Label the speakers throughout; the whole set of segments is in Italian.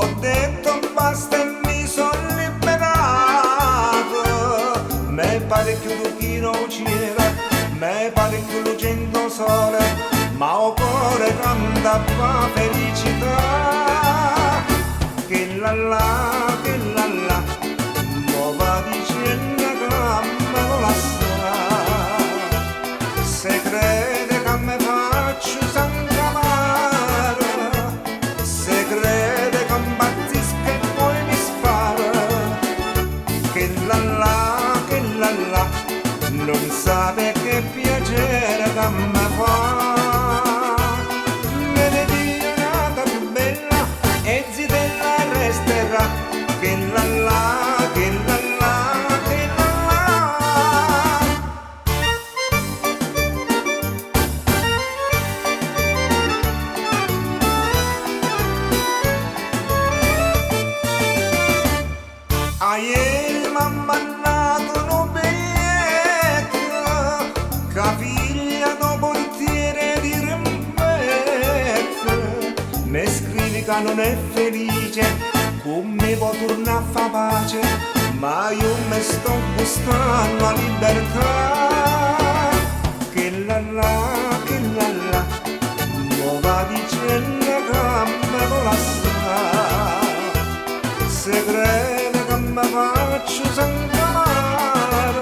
Speaker 1: Ho detto basta e mi sono liberato. Me pare che tu chi non c'era, me pare che lucendo sole, ma o cuore cantava felicità. Che la la, mo va dicendo che me lo lascerà. Se crede che me faccio s'ancamare, se crede che impazzisco e poi mi spara, che la, non sa che piacere che me fa. Me ne dia un'altra più bella e zitella resterà, che la la, che la la, che la la. A ieri m'ha mandato un biglietto, che figlia do portiere di rimpetto. Mi scrivi che non è felice, come può tornare a fa pace, ma io mi sto gustando la libertà. Che la, mo va dicendo che me lo lascerà. Se crede che mi faccio s'ancamare,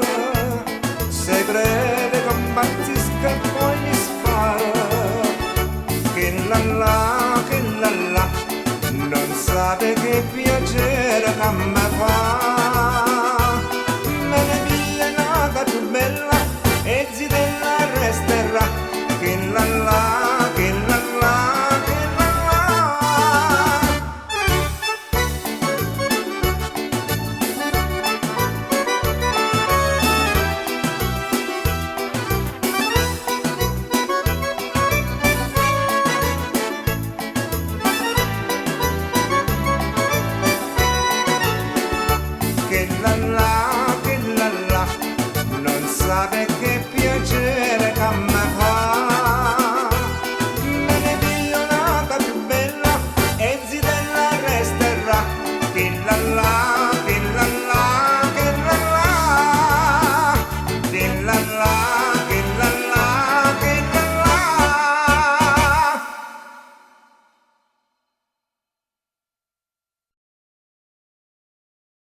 Speaker 1: se crede che impazzisco e poi mi spara, che la, non sa che piacere che mi fa.